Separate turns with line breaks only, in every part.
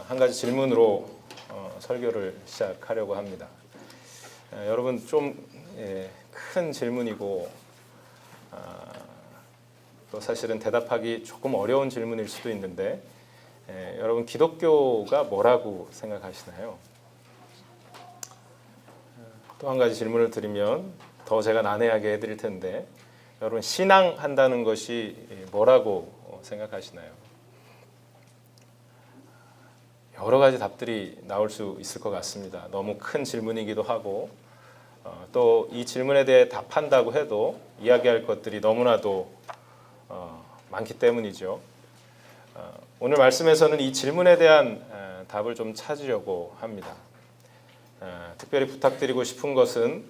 한 가지 질문으로 설교를 시작하려고 합니다. 여러분 좀 큰 질문이고 또 사실은 대답하기 조금 어려운 질문일 수도 있는데 여러분 기독교가 뭐라고 생각하시나요? 또 한 가지 질문을 드리면 더 제가 난해하게 해드릴 텐데 여러분 신앙한다는 것이 뭐라고 생각하시나요? 여러 가지 답들이 나올 수 있을 것 같습니다. 너무 큰 질문이기도 하고 또 이 질문에 대해 답한다고 해도 이야기할 것들이 너무나도 많기 때문이죠. 오늘 말씀에서는 이 질문에 대한 답을 좀 찾으려고 합니다. 특별히 부탁드리고 싶은 것은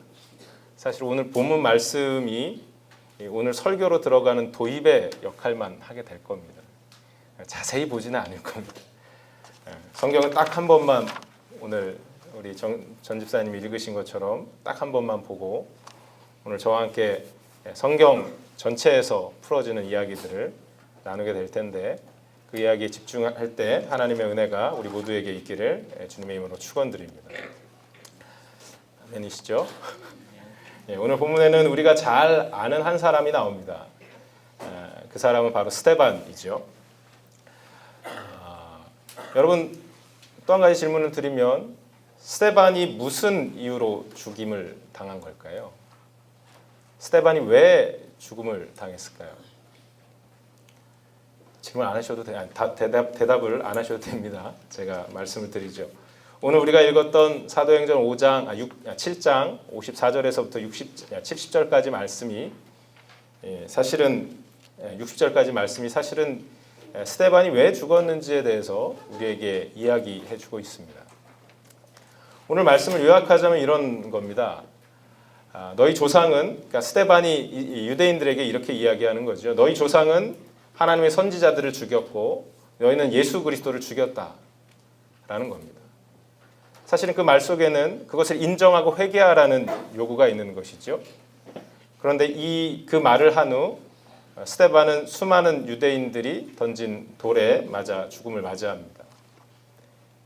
사실 오늘 본문 말씀이 오늘 설교로 들어가는 도입의 역할만 하게 될 겁니다. 자세히 보지는 않을 겁니다. 성경을 딱 한 번만 오늘 우리 전 집사님이 읽으신 것처럼 딱 한 번만 보고 오늘 저와 함께 성경 전체에서 풀어지는 이야기들을 나누게 될 텐데 그 이야기에 집중할 때 하나님의 은혜가 우리 모두에게 있기를 주님의 이름으로 축원드립니다. 아멘이시죠? 오늘 본문에는 우리가 잘 아는 한 사람이 나옵니다. 그 사람은 바로 스데반이죠. 여러분 또 한 가지 질문을 드리면 스데반이 무슨 이유로 죽임을 당한 걸까요? 스데반이 왜 죽음을 당했을까요? 질문 안 하셔도 돼요. 대답을 안 하셔도 됩니다. 제가 말씀을 드리죠. 오늘 우리가 읽었던 사도행전 7장 54절에서부터 70절까지 말씀이 사실은 60절까지 말씀이 사실은 스데반이 왜 죽었는지에 대해서 우리에게 이야기해 주고 있습니다. 오늘 말씀을 요약하자면 이런 겁니다. 너희 조상은, 그러니까 스데반이 유대인들에게 이렇게 이야기하는 거죠. 너희 조상은 하나님의 선지자들을 죽였고 너희는 예수 그리스도를 죽였다라는 겁니다. 사실은 그 말 속에는 그것을 인정하고 회개하라는 요구가 있는 것이죠. 그런데 그 말을 한 후 스데반은 수많은 유대인들이 던진 돌에 맞아 죽음을 맞이합니다.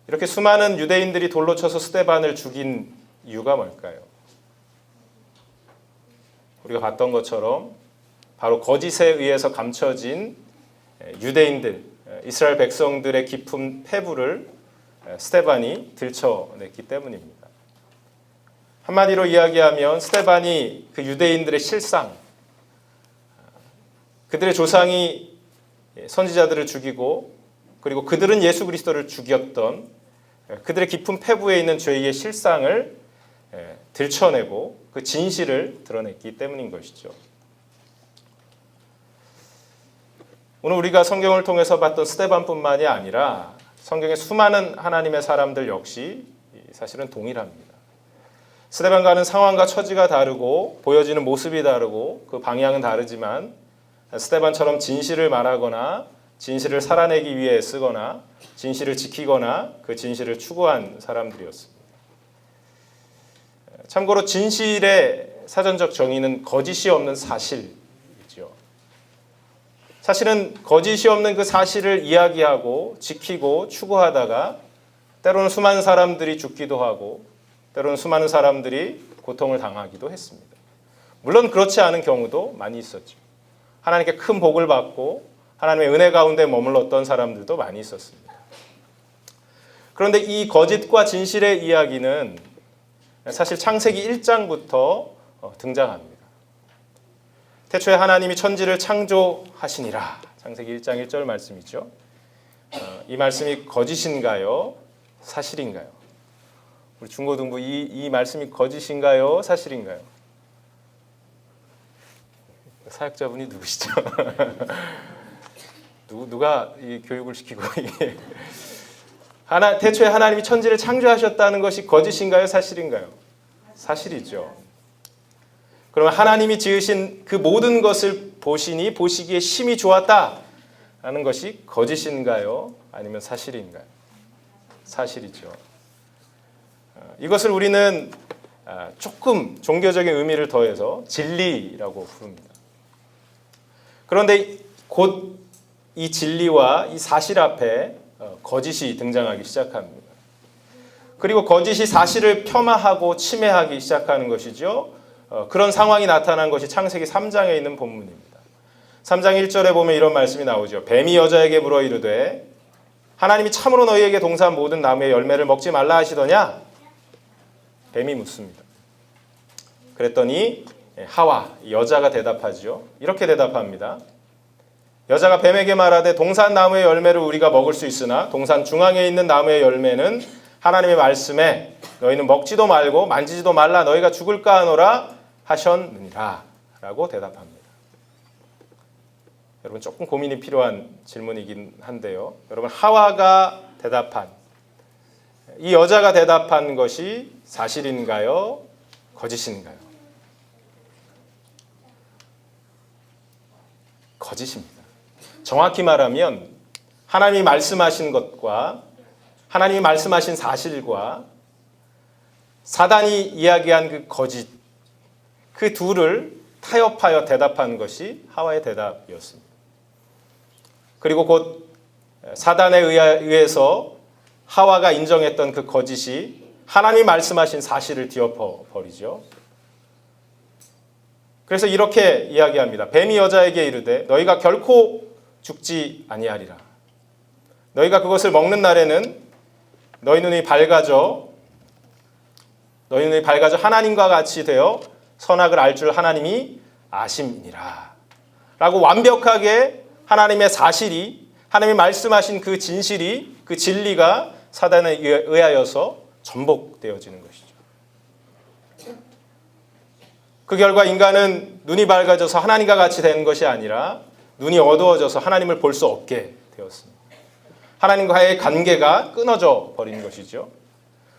이렇게 수많은 유대인들이 돌로 쳐서 스데반을 죽인 이유가 뭘까요? 우리가 봤던 것처럼 바로 거짓에 의해서 감춰진 유대인들, 이스라엘 백성들의 깊은 패부를 스데반이 들춰냈기 때문입니다. 한마디로 이야기하면 스데반이 그 유대인들의 실상, 그들의 조상이 선지자들을 죽이고 그리고 그들은 예수 그리스도를 죽였던 그들의 깊은 패부에 있는 죄의 실상을 들춰내고 그 진실을 드러냈기 때문인 것이죠. 오늘 우리가 성경을 통해서 봤던 스데반뿐만이 아니라 성경의 수많은 하나님의 사람들 역시 사실은 동일합니다. 스데반과는 상황과 처지가 다르고 보여지는 모습이 다르고 그 방향은 다르지만 스데반처럼 진실을 말하거나 진실을 살아내기 위해 쓰거나 진실을 지키거나 그 진실을 추구한 사람들이었습니다. 참고로 진실의 사전적 정의는 거짓이 없는 사실이죠. 사실은 거짓이 없는 그 사실을 이야기하고 지키고 추구하다가 때로는 수많은 사람들이 죽기도 하고 때로는 수많은 사람들이 고통을 당하기도 했습니다. 물론 그렇지 않은 경우도 많이 있었죠. 하나님께 큰 복을 받고 하나님의 은혜 가운데 머물렀던 사람들도 많이 있었습니다. 그런데 이 거짓과 진실의 이야기는 사실 창세기 1장부터 등장합니다. 태초에 하나님이 천지를 창조하시니라. 창세기 1장 1절 말씀이죠. 이 말씀이 거짓인가요? 사실인가요? 우리 중고등부 이 말씀이 거짓인가요? 사실인가요? 사역자분이 누구시죠? 누가 이 교육을 시키고 이게 태초에 하나님이 천지를 창조하셨다는 것이 거짓인가요? 사실인가요? 사실이죠. 그러면 하나님이 지으신 그 모든 것을 보시기에 심히 좋았다라는 것이 거짓인가요? 아니면 사실인가요? 사실이죠. 이것을 우리는 조금 종교적인 의미를 더해서 진리라고 부릅니다. 그런데 곧 이 진리와 이 사실 앞에 거짓이 등장하기 시작합니다. 그리고 거짓이 사실을 폄하하고 침해하기 시작하는 것이죠. 그런 상황이 나타난 것이 창세기 3장에 있는 본문입니다. 3장 1절에 보면 이런 말씀이 나오죠. 뱀이 여자에게 물어 이르되 하나님이 참으로 너희에게 동사한 모든 나무의 열매를 먹지 말라 하시더냐? 뱀이 묻습니다. 그랬더니 하와, 여자가 대답하죠. 이렇게 대답합니다. 여자가 뱀에게 말하되 동산 나무의 열매를 우리가 먹을 수 있으나 동산 중앙에 있는 나무의 열매는 하나님의 말씀에 너희는 먹지도 말고 만지지도 말라 너희가 죽을까 하노라 하셨느니라 라고 대답합니다. 여러분 조금 고민이 필요한 질문이긴 한데요. 여러분 하와가 대답한 이 여자가 대답한 것이 사실인가요? 거짓인가요? 거짓입니다. 정확히 말하면 하나님이 말씀하신 것과 하나님이 말씀하신 사실과 사단이 이야기한 그 거짓 그 둘을 타협하여 대답한 것이 하와의 대답이었습니다. 그리고 곧 사단에 의해서 하와가 인정했던 그 거짓이 하나님이 말씀하신 사실을 뒤엎어 버리죠. 그래서 이렇게 이야기합니다. 뱀이 여자에게 이르되 너희가 결코 죽지 아니하리라. 너희가 그것을 먹는 날에는 너희 눈이 밝아져 하나님과 같이 되어 선악을 알 줄 하나님이 아심이니라. 라고 완벽하게 하나님의 사실이 하나님이 말씀하신 그 진실이 그 진리가 사단에 의하여서 전복되어지는 것이죠. 그 결과 인간은 눈이 밝아져서 하나님과 같이 되는 것이 아니라 눈이 어두워져서 하나님을 볼 수 없게 되었습니다. 하나님과의 관계가 끊어져 버린 것이죠.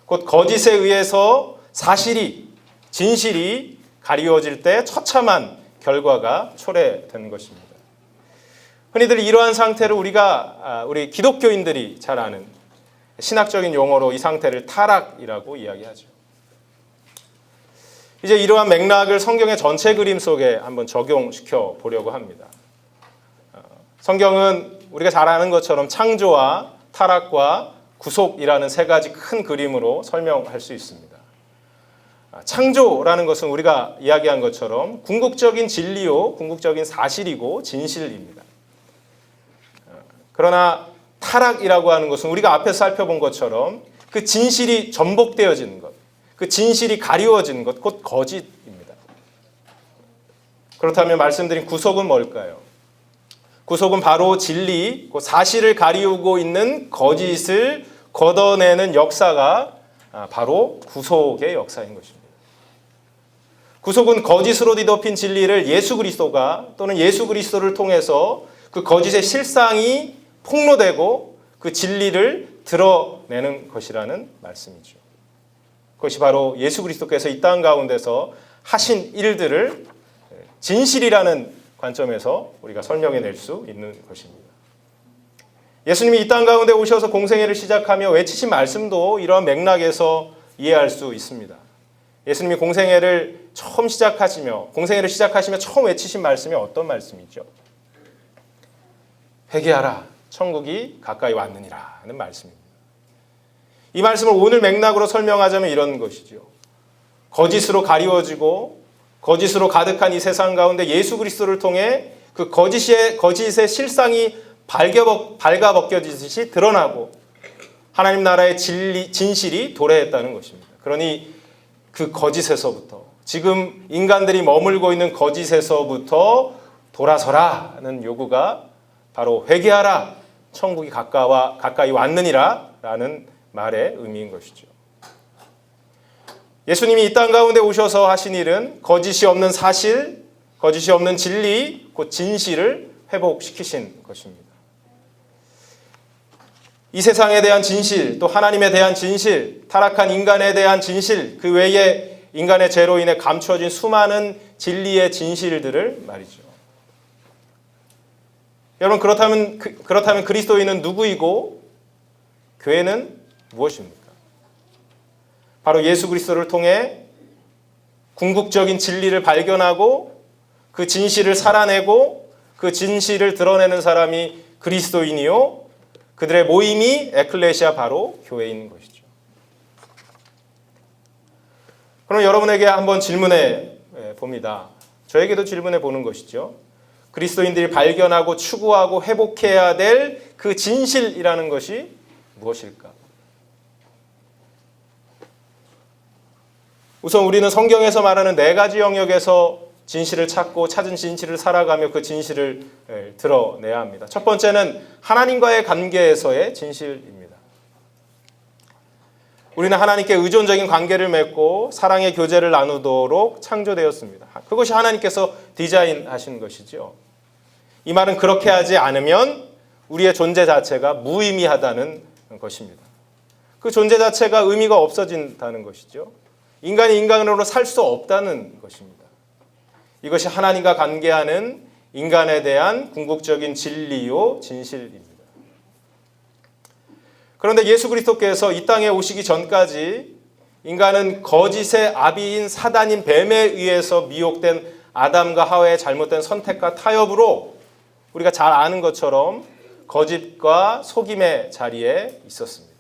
곧 거짓에 의해서 사실이 진실이 가리워질 때 처참한 결과가 초래되는 것입니다. 흔히들 이러한 상태를 우리 기독교인들이 잘 아는 신학적인 용어로 이 상태를 타락이라고 이야기하죠. 이제 이러한 맥락을 성경의 전체 그림 속에 한번 적용시켜 보려고 합니다. 성경은 우리가 잘 아는 것처럼 창조와 타락과 구속이라는 세 가지 큰 그림으로 설명할 수 있습니다. 창조라는 것은 우리가 이야기한 것처럼 궁극적인 진리요, 궁극적인 사실이고 진실입니다. 그러나 타락이라고 하는 것은 우리가 앞에서 살펴본 것처럼 그 진실이 전복되어지는 것, 그 진실이 가리워지는 것, 곧 거짓입니다. 그렇다면 말씀드린 구속은 뭘까요? 구속은 바로 진리, 곧 사실을 가리우고 있는 거짓을 걷어내는 역사가 바로 구속의 역사인 것입니다. 구속은 거짓으로 뒤덮인 진리를 예수 그리스도가 또는 예수 그리스도를 통해서 그 거짓의 실상이 폭로되고 그 진리를 드러내는 것이라는 말씀이죠. 그것이 바로 예수 그리스도께서 이 땅 가운데서 하신 일들을 진실이라는 관점에서 우리가 설명해낼 수 있는 것입니다. 예수님이 이 땅 가운데 오셔서 공생애를 시작하며 외치신 말씀도 이러한 맥락에서 이해할 수 있습니다. 예수님이 공생애를 시작하시며 처음 외치신 말씀이 어떤 말씀이죠? 회개하라, 천국이 가까이 왔느니라 하는 말씀입니다. 이 말씀을 오늘 맥락으로 설명하자면 이런 것이죠. 거짓으로 가리워지고 거짓으로 가득한 이 세상 가운데 예수 그리스도를 통해 그 거짓의 실상이 발가 벗겨지듯이 드러나고 하나님 나라의 진실이 도래했다는 것입니다. 그러니 그 거짓에서부터 지금 인간들이 머물고 있는 거짓에서부터 돌아서라는 요구가 바로 회개하라, 천국이 가까이 왔느니라 라는 말의 의미인 것이죠. 예수님이 이 땅 가운데 오셔서 하신 일은 거짓이 없는 사실, 거짓이 없는 진리, 곧 진실을 회복시키신 것입니다. 이 세상에 대한 진실, 또 하나님에 대한 진실, 타락한 인간에 대한 진실, 그 외에 인간의 죄로 인해 감추어진 수많은 진리의 진실들을 말이죠. 여러분 그렇다면 그리스도인은 누구이고 교회는 무엇입니까? 바로 예수 그리스도를 통해 궁극적인 진리를 발견하고 그 진실을 살아내고 그 진실을 드러내는 사람이 그리스도인이요, 그들의 모임이 에클레시아, 바로 교회인 것이죠. 그럼 여러분에게 한번 질문해 봅니다. 저에게도 질문해 보는 것이죠. 그리스도인들이 발견하고 추구하고 회복해야 될 그 진실이라는 것이 무엇일까? 우선 우리는 성경에서 말하는 4가지 영역에서 진실을 찾고 찾은 진실을 살아가며 그 진실을 드러내야 합니다. 첫 번째는 하나님과의 관계에서의 진실입니다. 우리는 하나님께 의존적인 관계를 맺고 사랑의 교제를 나누도록 창조되었습니다. 그것이 하나님께서 디자인하신 것이죠. 이 말은 그렇게 하지 않으면 우리의 존재 자체가 무의미하다는 것입니다. 그 존재 자체가 의미가 없어진다는 것이죠. 인간이 인간으로 살 수 없다는 것입니다. 이것이 하나님과 관계하는 인간에 대한 궁극적인 진리요 진실입니다. 그런데 예수 그리스도께서 이 땅에 오시기 전까지 인간은 거짓의 아비인 사단인 뱀에 의해서 미혹된 아담과 하와의 잘못된 선택과 타협으로 우리가 잘 아는 것처럼 거짓과 속임의 자리에 있었습니다.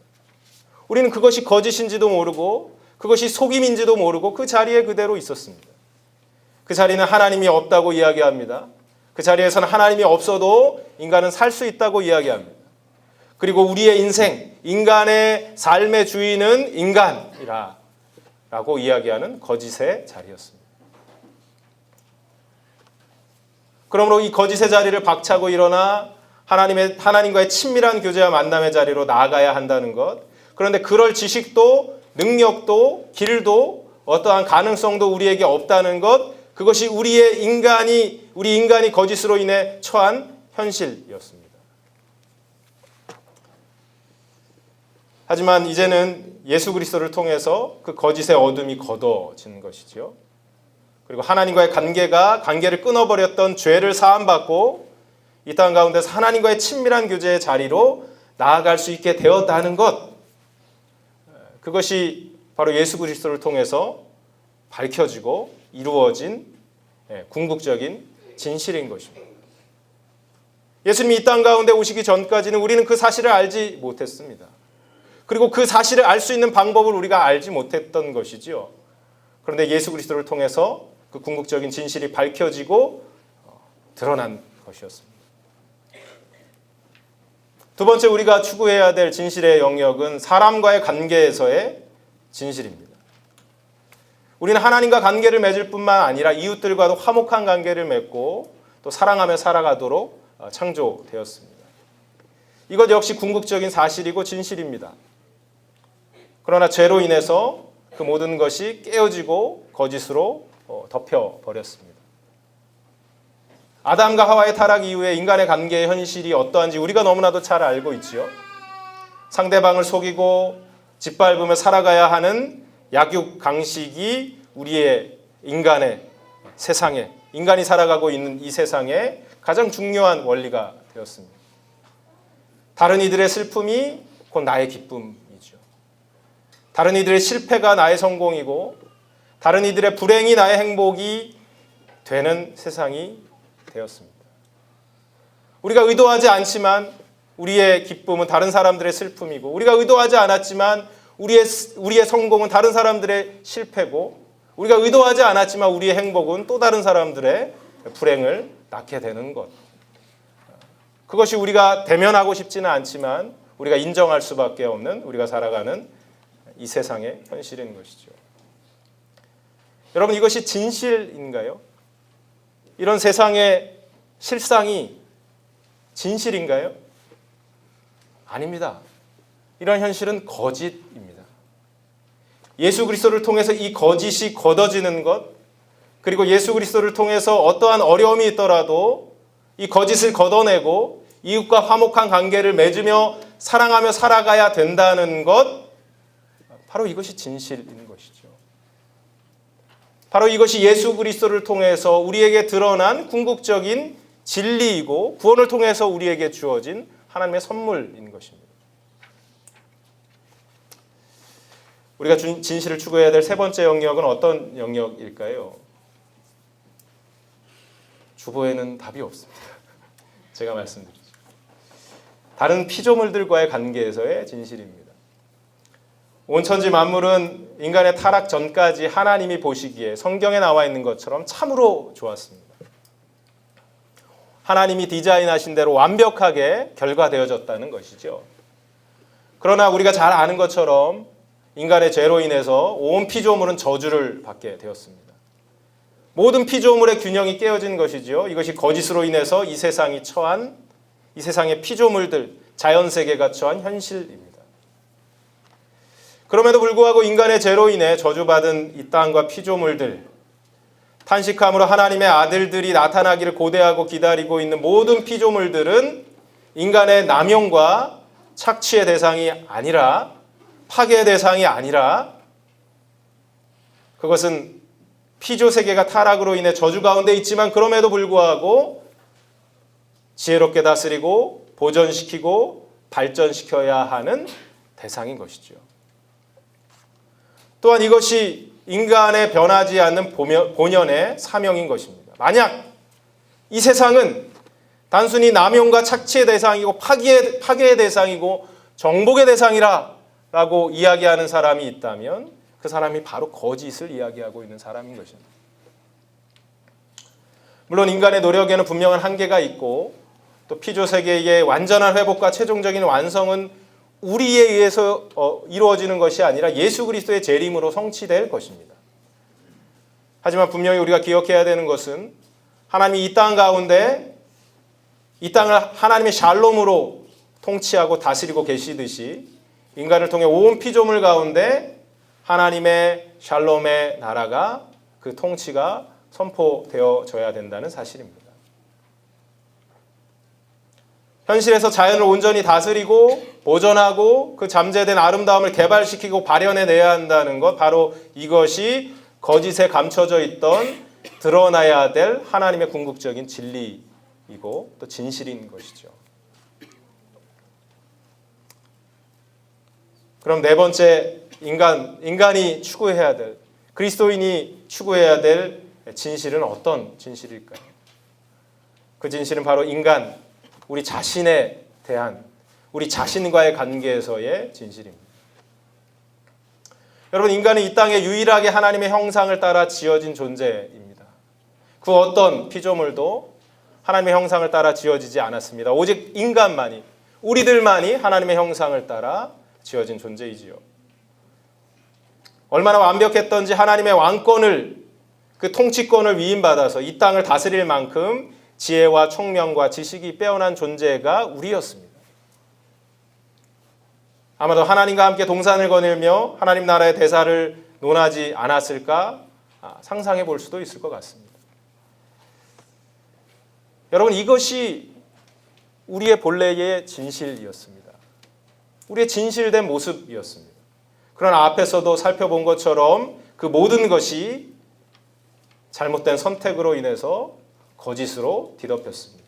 우리는 그것이 거짓인지도 모르고 그것이 속임인지도 모르고 그 자리에 그대로 있었습니다. 그 자리는 하나님이 없다고 이야기합니다. 그 자리에서는 하나님이 없어도 인간은 살 수 있다고 이야기합니다. 그리고 우리의 인생, 인간의 삶의 주인은 인간이라 라고 이야기하는 거짓의 자리였습니다. 그러므로 이 거짓의 자리를 박차고 일어나 하나님과의 친밀한 교제와 만남의 자리로 나아가야 한다는 것. 그런데 그럴 지식도 능력도 길도 어떠한 가능성도 우리에게 없다는 것. 그것이 우리 인간이 거짓으로 인해 처한 현실이었습니다. 하지만 이제는 예수 그리스도를 통해서 그 거짓의 어둠이 걷어진 것이지요. 그리고 하나님과의 관계를 끊어버렸던 죄를 사함받고 이 땅 가운데서 하나님과의 친밀한 교제의 자리로 나아갈 수 있게 되었다는 것. 그것이 바로 예수 그리스도를 통해서 밝혀지고 이루어진 궁극적인 진실인 것입니다. 예수님이 이 땅 가운데 오시기 전까지는 우리는 그 사실을 알지 못했습니다. 그리고 그 사실을 알 수 있는 방법을 우리가 알지 못했던 것이지요. 그런데 예수 그리스도를 통해서 그 궁극적인 진실이 밝혀지고 드러난 것이었습니다. 두 번째 우리가 추구해야 될 진실의 영역은 사람과의 관계에서의 진실입니다. 우리는 하나님과 관계를 맺을 뿐만 아니라 이웃들과도 화목한 관계를 맺고 또 사랑하며 살아가도록 창조되었습니다. 이것 역시 궁극적인 사실이고 진실입니다. 그러나 죄로 인해서 그 모든 것이 깨어지고 거짓으로 덮여버렸습니다. 아담과 하와의 타락 이후에 인간의 관계의 현실이 어떠한지 우리가 너무나도 잘 알고 있지요. 상대방을 속이고 짓밟으며 살아가야 하는 약육강식이 우리의 인간의 세상에, 인간이 살아가고 있는 이 세상에 가장 중요한 원리가 되었습니다. 다른 이들의 슬픔이 곧 나의 기쁨이죠. 다른 이들의 실패가 나의 성공이고 다른 이들의 불행이 나의 행복이 되는 세상이 되었습니다. 우리가 의도하지 않지만 우리의 기쁨은 다른 사람들의 슬픔이고 우리가 의도하지 않았지만 우리의 성공은 다른 사람들의 실패고 우리가 의도하지 않았지만 우리의 행복은 또 다른 사람들의 불행을 낳게 되는 것. 그것이 우리가 대면하고 싶지는 않지만 우리가 인정할 수밖에 없는 우리가 살아가는 이 세상의 현실인 것이죠. 여러분, 이것이 진실인가요? 이런 세상의 실상이 진실인가요? 아닙니다. 이런 현실은 거짓입니다. 예수 그리스도를 통해서 이 거짓이 걷어지는 것, 그리고 예수 그리스도를 통해서 어떠한 어려움이 있더라도 이 거짓을 걷어내고 이웃과 화목한 관계를 맺으며 사랑하며 살아가야 된다는 것, 바로 이것이 진실인 것이죠. 바로 이것이 예수 그리스도를 통해서 우리에게 드러난 궁극적인 진리이고 구원을 통해서 우리에게 주어진 하나님의 선물인 것입니다. 우리가 진실을 추구해야 될 세 번째 영역은 어떤 영역일까요? 주보에는 답이 없습니다. 제가 말씀드리죠. 다른 피조물들과의 관계에서의 진실입니다. 온 천지 만물은 인간의 타락 전까지 하나님이 보시기에 성경에 나와 있는 것처럼 참으로 좋았습니다. 하나님이 디자인하신 대로 완벽하게 결과되어졌다는 것이죠. 그러나 우리가 잘 아는 것처럼 인간의 죄로 인해서 온 피조물은 저주를 받게 되었습니다. 모든 피조물의 균형이 깨어진 것이죠. 이것이 거짓으로 인해서 이 세상이 처한, 이 세상의 피조물들, 자연세계가 처한 현실입니다. 그럼에도 불구하고 인간의 죄로 인해 저주받은 이 땅과 피조물들, 탄식함으로 하나님의 아들들이 나타나기를 고대하고 기다리고 있는 모든 피조물들은 인간의 남용과 착취의 대상이 아니라, 파괴의 대상이 아니라, 그것은 피조세계가 타락으로 인해 저주 가운데 있지만 그럼에도 불구하고 지혜롭게 다스리고 보존시키고 발전시켜야 하는 대상인 것이죠. 또한 이것이 인간의 변하지 않는 본연의 사명인 것입니다. 만약 이 세상은 단순히 남용과 착취의 대상이고 파괴의 대상이고 정복의 대상이라고 이야기하는 사람이 있다면 그 사람이 바로 거짓을 이야기하고 있는 사람인 것입니다. 물론 인간의 노력에는 분명한 한계가 있고 또 피조세계의 완전한 회복과 최종적인 완성은 우리에 의해서 이루어지는 것이 아니라 예수 그리스도의 재림으로 성취될 것입니다. 하지만 분명히 우리가 기억해야 되는 것은 하나님이 이 땅 가운데 이 땅을 하나님의 샬롬으로 통치하고 다스리고 계시듯이 인간을 통해 온 피조물 가운데 하나님의 샬롬의 나라가 그 통치가 선포되어져야 된다는 사실입니다. 현실에서 자연을 온전히 다스리고 보존하고 그 잠재된 아름다움을 개발시키고 발현해내야 한다는 것, 바로 이것이 거짓에 감춰져 있던 드러나야 될 하나님의 궁극적인 진리이고 또 진실인 것이죠. 그럼 네 번째, 인간이 추구해야 될, 그리스도인이 추구해야 될 진실은 어떤 진실일까요? 그 진실은 바로 인간, 우리 자신에 대한, 우리 자신과의 관계에서의 진실입니다. 여러분, 인간은 이 땅에 유일하게 하나님의 형상을 따라 지어진 존재입니다. 그 어떤 피조물도 하나님의 형상을 따라 지어지지 않았습니다. 오직 인간만이, 우리들만이 하나님의 형상을 따라 지어진 존재이지요. 얼마나 완벽했던지 하나님의 왕권을, 그 통치권을 위임받아서 이 땅을 다스릴 만큼 지혜와 총명과 지식이 빼어난 존재가 우리였습니다. 아마도 하나님과 함께 동산을 거닐며 하나님 나라의 대사를 논하지 않았을까 상상해 볼 수도 있을 것 같습니다. 여러분, 이것이 우리의 본래의 진실이었습니다. 우리의 진실된 모습이었습니다. 그러나 앞에서도 살펴본 것처럼 그 모든 것이 잘못된 선택으로 인해서 거짓으로 뒤덮였습니다.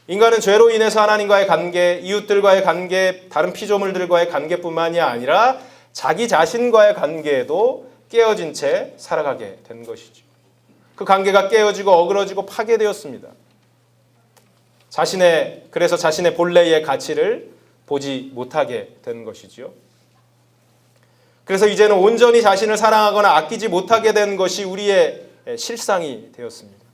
인간은 죄로 인해서 하나님과의 관계, 이웃들과의 관계, 다른 피조물들과의 관계뿐만이 아니라 자기 자신과의 관계에도 깨어진 채 살아가게 된 것이죠. 그 관계가 깨어지고 어그러지고 파괴되었습니다. 그래서 자신의 본래의 가치를 보지 못하게 된 것이지요. 그래서 이제는 온전히 자신을 사랑하거나 아끼지 못하게 된 것이 우리의 실상이 되었습니다.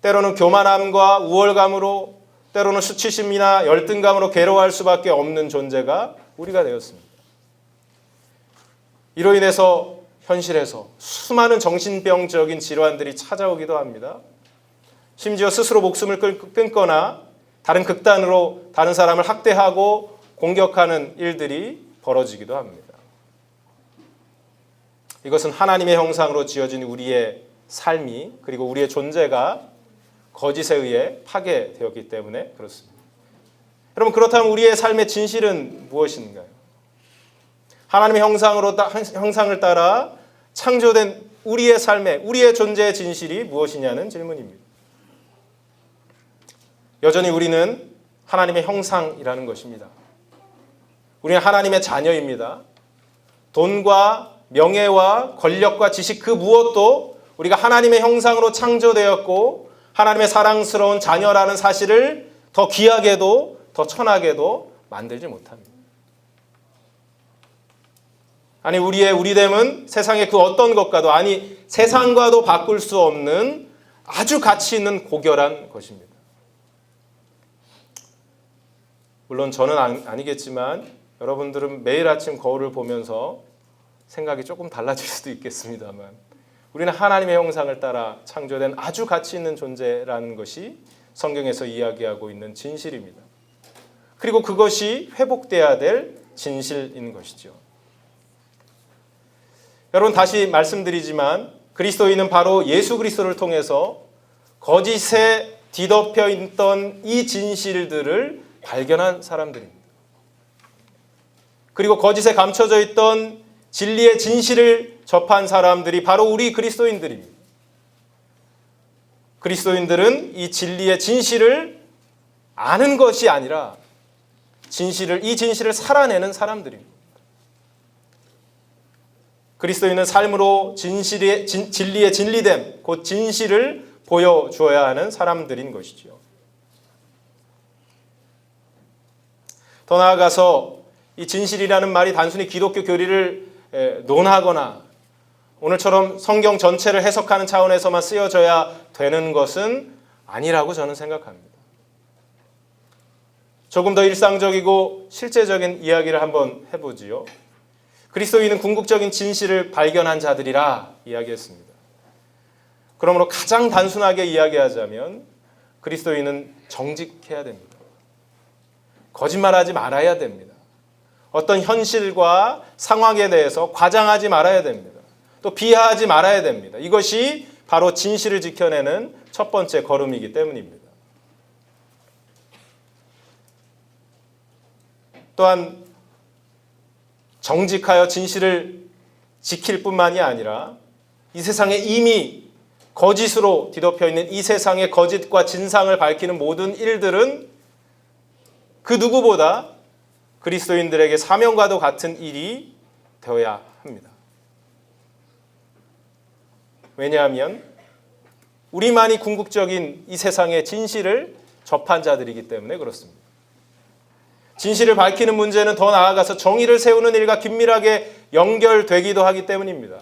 때로는 교만함과 우월감으로, 때로는 수치심이나 열등감으로 괴로워할 수밖에 없는 존재가 우리가 되었습니다. 이로 인해서 현실에서 수많은 정신병적인 질환들이 찾아오기도 합니다. 심지어 스스로 목숨을 끊거나 다른 극단으로 다른 사람을 학대하고 공격하는 일들이 벌어지기도 합니다. 이것은 하나님의 형상으로 지어진 우리의 삶이, 그리고 우리의 존재가 거짓에 의해 파괴되었기 때문에 그렇습니다. 여러분, 그렇다면 우리의 삶의 진실은 무엇인가요? 하나님의 형상을 따라 창조된 우리의 삶의, 우리의 존재의 진실이 무엇이냐는 질문입니다. 여전히 우리는 하나님의 형상이라는 것입니다. 우리는 하나님의 자녀입니다. 돈과 명예와 권력과 지식 그 무엇도 우리가 하나님의 형상으로 창조되었고 하나님의 사랑스러운 자녀라는 사실을 더 귀하게도 더 천하게도 만들지 못합니다. 아니 우리의 우리됨은 세상의 그 어떤 것과도 아니 세상과도 바꿀 수 없는 아주 가치 있는 고결한 것입니다. 물론 저는 아니겠지만 여러분들은 매일 아침 거울을 보면서 생각이 조금 달라질 수도 있겠습니다만 우리는 하나님의 형상을 따라 창조된 아주 가치 있는 존재라는 것이 성경에서 이야기하고 있는 진실입니다. 그리고 그것이 회복돼야 될 진실인 것이죠. 여러분 다시 말씀드리지만 그리스도인은 바로 예수 그리스도를 통해서 거짓에 뒤덮여 있던 이 진실들을 발견한 사람들입니다. 그리고 거짓에 감춰져 있던 진리의 진실을 접한 사람들이 바로 우리 그리스도인들입니다. 그리스도인들은 이 진리의 진실을 아는 것이 아니라 이 진실을 살아내는 사람들입니다. 그리스도인은 삶으로 진리의 진리됨, 곧 진실을 보여줘야 하는 사람들인 것이죠. 더 나아가서 이 진실이라는 말이 단순히 기독교 교리를 논하거나 오늘처럼 성경 전체를 해석하는 차원에서만 쓰여져야 되는 것은 아니라고 저는 생각합니다. 조금 더 일상적이고 실제적인 이야기를 한번 해보지요. 그리스도인은 궁극적인 진실을 발견한 자들이라 이야기했습니다. 그러므로 가장 단순하게 이야기하자면 그리스도인은 정직해야 됩니다. 거짓말하지 말아야 됩니다. 어떤 현실과 상황에 대해서 과장하지 말아야 됩니다. 또 비하하지 말아야 됩니다. 이것이 바로 진실을 지켜내는 첫 번째 걸음이기 때문입니다. 또한 정직하여 진실을 지킬 뿐만이 아니라 이 세상에 이미 거짓으로 뒤덮여 있는 이 세상의 거짓과 진상을 밝히는 모든 일들은 그 누구보다 그리스도인들에게 사명과도 같은 일이 되어야 합니다. 왜냐하면 우리만이 궁극적인 이 세상의 진실을 접한 자들이기 때문에 그렇습니다. 진실을 밝히는 문제는 더 나아가서 정의를 세우는 일과 긴밀하게 연결되기도 하기 때문입니다.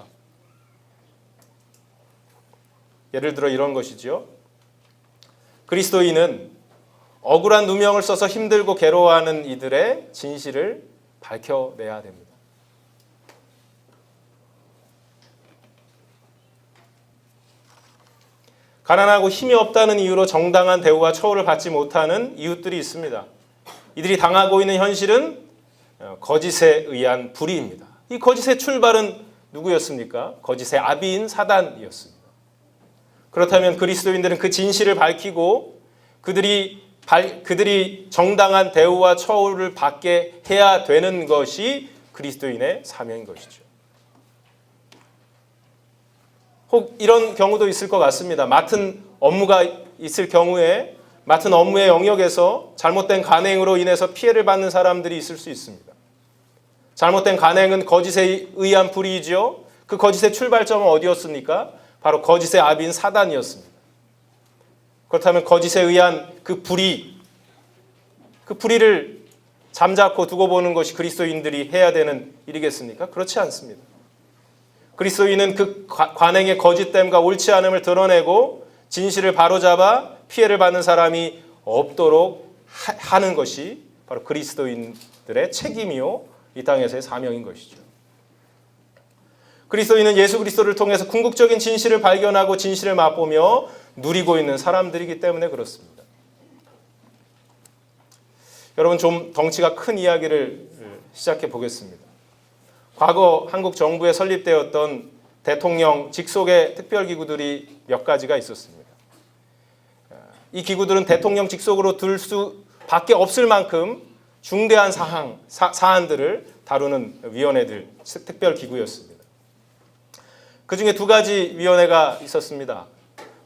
예를 들어 이런 것이죠. 그리스도인은 억울한 누명을 써서 힘들고 괴로워하는 이들의 진실을 밝혀내야 됩니다. 가난하고 힘이 없다는 이유로 정당한 대우와 처우를 받지 못하는 이웃들이 있습니다. 이들이 당하고 있는 현실은 거짓에 의한 불의입니다. 이 거짓의 출발은 누구였습니까? 거짓의 아비인 사단이었습니다. 그렇다면 그리스도인들은 그 진실을 밝히고 그들이 정당한 대우와 처우를 받게 해야 되는 것이 그리스도인의 사명인 것이죠. 혹 이런 경우도 있을 것 같습니다. 맡은 업무가 있을 경우에 맡은 업무의 영역에서 잘못된 간행으로 인해서 피해를 받는 사람들이 있을 수 있습니다. 잘못된 간행은 거짓에 의한 불의이죠. 그 거짓의 출발점은 어디였습니까? 바로 거짓의 아비인 사단이었습니다. 그렇다면 거짓에 의한 그 불의를 잠자코 두고 보는 것이 그리스도인들이 해야 되는 일이겠습니까? 그렇지 않습니다. 그리스도인은 그 관행의 거짓됨과 옳지 않음을 드러내고 진실을 바로잡아 피해를 받는 사람이 없도록 하는 것이 바로 그리스도인들의 책임이요 이 땅에서의 사명인 것이죠. 그리스도인은 예수 그리스도를 통해서 궁극적인 진실을 발견하고 진실을 맛보며 누리고 있는 사람들이기 때문에 그렇습니다. 여러분 좀 덩치가 큰 이야기를 시작해 보겠습니다. 과거 한국 정부에 설립되었던 대통령 직속의 특별기구들이 몇 가지가 있었습니다. 이 기구들은 대통령 직속으로 둘 수밖에 없을 만큼 중대한 사안들을 다루는 위원회들, 특별기구였습니다. 그중에 두 가지 위원회가 있었습니다.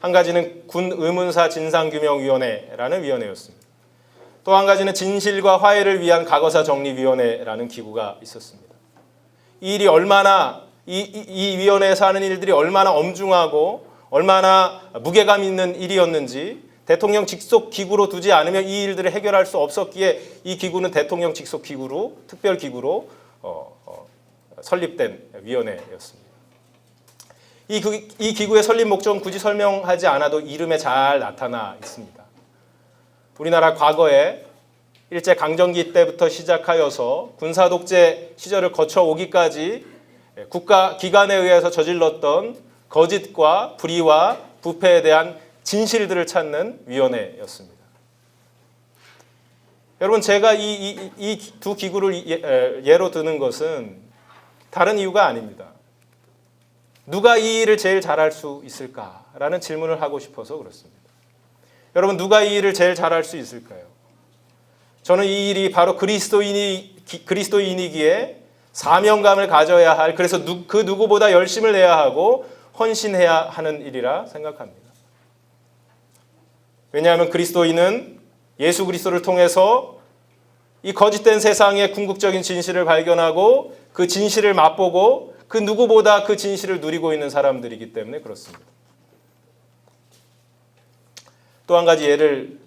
한 가지는 군 의문사 진상규명위원회라는 위원회였습니다. 또 한 가지는 진실과 화해를 위한 과거사 정리위원회라는 기구가 있었습니다. 이 일이 얼마나 이 위원회에서 하는 일들이 얼마나 엄중하고 얼마나 무게감 있는 일이었는지 대통령 직속 기구로 두지 않으면 이 일들을 해결할 수 없었기에 이 기구는 대통령 직속 기구로 특별 기구로 설립된 위원회였습니다. 이 기구의 설립 목적은 굳이 설명하지 않아도 이름에 잘 나타나 있습니다. 우리나라 과거에 일제 강점기 때부터 시작하여서 군사 독재 시절을 거쳐오기까지 국가 기관에 의해서 저질렀던 거짓과 불의와 부패에 대한 진실들을 찾는 위원회였습니다. 여러분, 제가 이 두 기구를 예로 드는 것은 다른 이유가 아닙니다. 누가 이 일을 제일 잘할 수 있을까라는 질문을 하고 싶어서 그렇습니다. 여러분, 누가 이 일을 제일 잘할 수 있을까요? 저는 이 일이 바로 그리스도인이기에 사명감을 가져야 할, 그래서 그 누구보다 열심을 내야 하고 헌신해야 하는 일이라 생각합니다. 왜냐하면 그리스도인은 예수 그리스도를 통해서 이 거짓된 세상의 궁극적인 진실을 발견하고 그 진실을 맛보고 그 누구보다 그 진실을 누리고 있는 사람들이기 때문에 그렇습니다. 또 한 가지 예를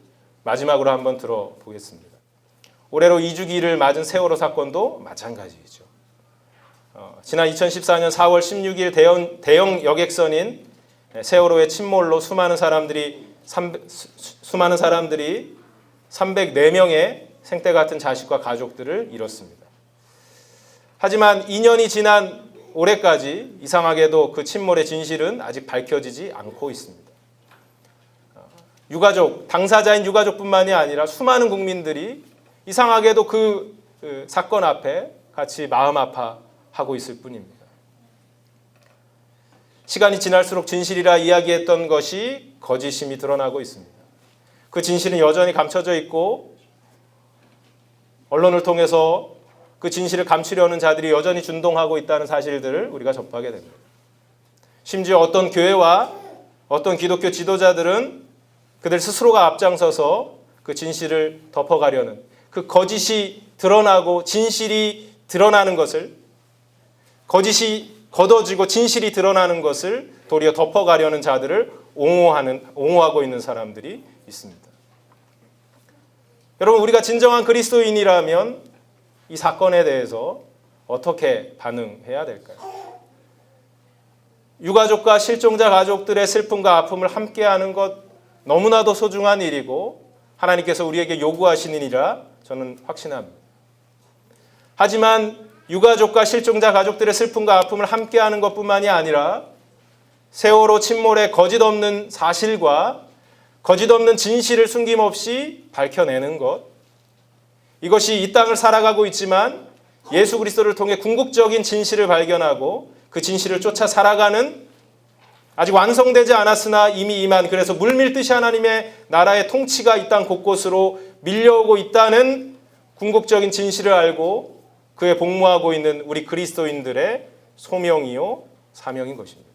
마지막으로 한번 들어보겠습니다. 올해로 2주기를 맞은 세월호 사건도 마찬가지이죠. 지난 2014년 4월 16일 대형 여객선인 세월호의 침몰로 수많은 사람들이 304명의 생태 같은 자식과 가족들을 잃었습니다. 하지만 2년이 지난 올해까지 이상하게도 그 침몰의 진실은 아직 밝혀지지 않고 있습니다. 유가족, 당사자인 유가족뿐만이 아니라 수많은 국민들이 이상하게도 그 사건 앞에 같이 마음 아파하고 있을 뿐입니다. 시간이 지날수록 진실이라 이야기했던 것이 거짓임이 드러나고 있습니다. 그 진실은 여전히 감춰져 있고 언론을 통해서 그 진실을 감추려는 자들이 여전히 준동하고 있다는 사실들을 우리가 접하게 됩니다. 심지어 어떤 교회와 어떤 기독교 지도자들은 그들 스스로가 앞장서서 그 진실을 덮어가려는, 그 거짓이 드러나고 진실이 드러나는 것을, 거짓이 걷어지고 진실이 드러나는 것을 도리어 덮어가려는 자들을 옹호하고 있는 사람들이 있습니다. 여러분, 우리가 진정한 그리스도인이라면 이 사건에 대해서 어떻게 반응해야 될까요? 유가족과 실종자 가족들의 슬픔과 아픔을 함께하는 것 너무나도 소중한 일이고 하나님께서 우리에게 요구하시는 일이라 저는 확신합니다. 하지만 유가족과 실종자 가족들의 슬픔과 아픔을 함께하는 것뿐만이 아니라 세월호 침몰의 거짓 없는 사실과 거짓 없는 진실을 숨김없이 밝혀내는 것, 이것이 이 땅을 살아가고 있지만 예수 그리스도를 통해 궁극적인 진실을 발견하고 그 진실을 쫓아 살아가는, 아직 완성되지 않았으나 이미 임한, 그래서 물밀듯이 하나님의 나라의 통치가 이 땅 곳곳으로 밀려오고 있다는 궁극적인 진실을 알고 그에 복무하고 있는 우리 그리스도인들의 소명이요 사명인 것입니다.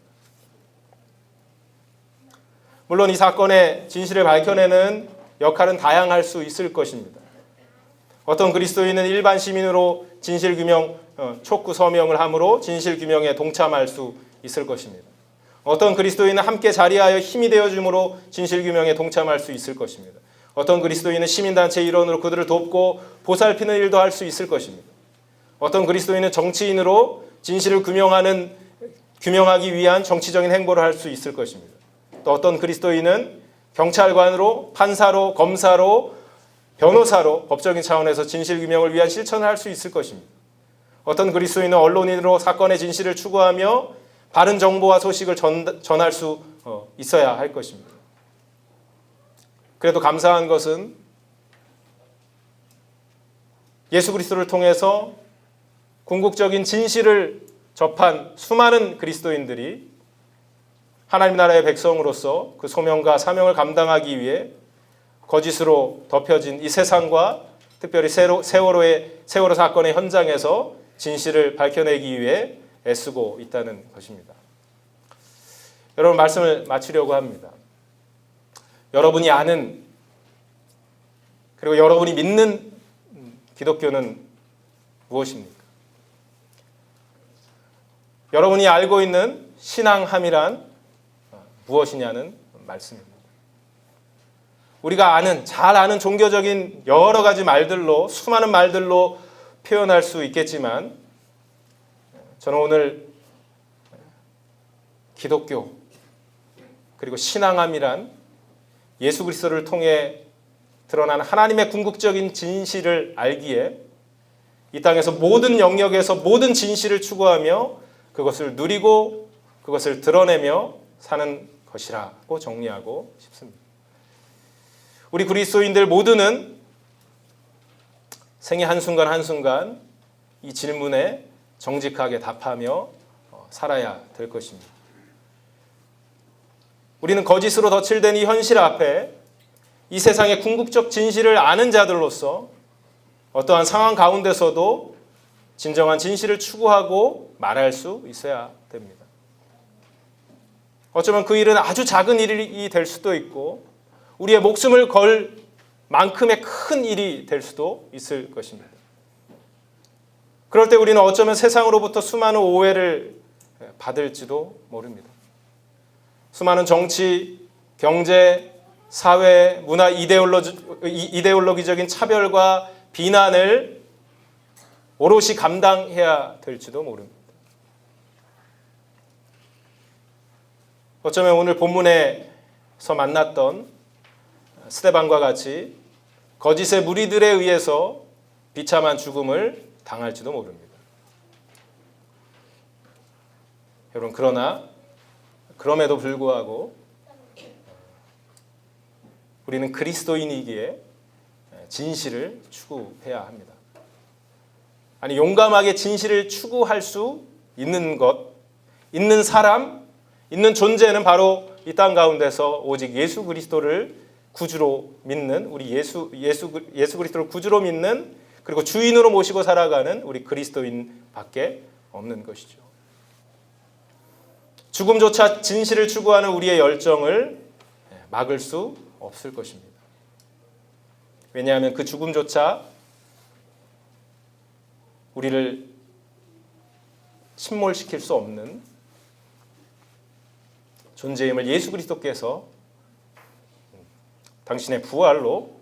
물론 이 사건의 진실을 밝혀내는 역할은 다양할 수 있을 것입니다. 어떤 그리스도인은 일반 시민으로 진실규명 촉구 서명을 함으로 진실규명에 동참할 수 있을 것입니다. 어떤 그리스도인은 함께 자리하여 힘이 되어줌으로 진실규명에 동참할 수 있을 것입니다. 어떤 그리스도인은 시민단체 일원으로 그들을 돕고 보살피는 일도 할 수 있을 것입니다. 어떤 그리스도인은 정치인으로 진실을 규명하기 위한 정치적인 행보를 할 수 있을 것입니다. 또 어떤 그리스도인은 경찰관으로, 판사로, 검사로, 변호사로 법적인 차원에서 진실규명을 위한 실천을 할 수 있을 것입니다. 어떤 그리스도인은 언론인으로 사건의 진실을 추구하며 바른 정보와 소식을 전할 수 있어야 할 것입니다. 그래도 감사한 것은 예수 그리스도를 통해서 궁극적인 진실을 접한 수많은 그리스도인들이 하나님 나라의 백성으로서 그 소명과 사명을 감당하기 위해 거짓으로 덮여진 이 세상과 특별히 세월호 사건의 현장에서 진실을 밝혀내기 위해 애쓰고 있다는 것입니다. 여러분, 말씀을 마치려고 합니다. 여러분이 아는, 그리고 여러분이 믿는 기독교는 무엇입니까? 여러분이 알고 있는 신앙함이란 무엇이냐는 말씀입니다. 우리가 잘 아는 종교적인 여러 가지 말들로, 수많은 말들로 표현할 수 있겠지만, 저는 오늘 기독교 그리고 신앙함이란 예수 그리스도를 통해 드러난 하나님의 궁극적인 진실을 알기에 이 땅에서 모든 영역에서 모든 진실을 추구하며 그것을 누리고 그것을 드러내며 사는 것이라고 정리하고 싶습니다. 우리 그리스도인들 모두는 생의 한순간 한순간 이 질문에 정직하게 답하며 살아야 될 것입니다. 우리는 거짓으로 덧칠된 이 현실 앞에 이 세상의 궁극적 진실을 아는 자들로서 어떠한 상황 가운데서도 진정한 진실을 추구하고 말할 수 있어야 됩니다. 어쩌면 그 일은 아주 작은 일이 될 수도 있고 우리의 목숨을 걸 만큼의 큰 일이 될 수도 있을 것입니다. 그럴 때 우리는 어쩌면 세상으로부터 수많은 오해를 받을지도 모릅니다. 수많은 정치, 경제, 사회, 문화, 이데올로기적인 차별과 비난을 오롯이 감당해야 될지도 모릅니다. 어쩌면 오늘 본문에서 만났던 스데반과 같이 거짓의 무리들에 의해서 비참한 죽음을 당할지도 모릅니다. 여러분, 그럼에도 불구하고 우리는 그리스도인이기에 진실을 추구해야 합니다. 아니, 용감하게 진실을 추구할 수 있는 것, 있는 사람, 있는 존재는 바로 이 땅 가운데서 오직 예수 그리스도를 구주로 믿는, 우리 예수 그리스도를 구주로 믿는, 그리고 주인으로 모시고 살아가는 우리 그리스도인밖에 없는 것이죠. 죽음조차 진실을 추구하는 우리의 열정을 막을 수 없을 것입니다. 왜냐하면 그 죽음조차 우리를 침몰시킬 수 없는 존재임을 예수 그리스도께서 당신의 부활로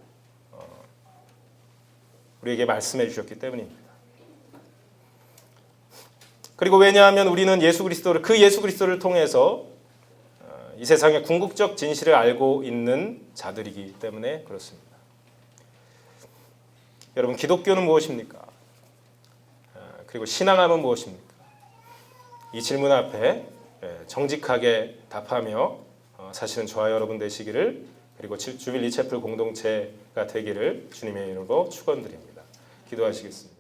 우리에게 말씀해 주셨기 때문입니다. 그리고 왜냐하면 우리는 예수 그리스도를 통해서 이 세상의 궁극적 진실을 알고 있는 자들이기 때문에 그렇습니다. 여러분, 기독교는 무엇입니까? 그리고 신앙함은 무엇입니까? 이 질문 앞에 정직하게 답하며 사시는 저와 여러분 되시기를, 그리고 주빌리 채플 공동체가 되기를 주님의 이름으로 축원드립니다. 기도하시겠습니다.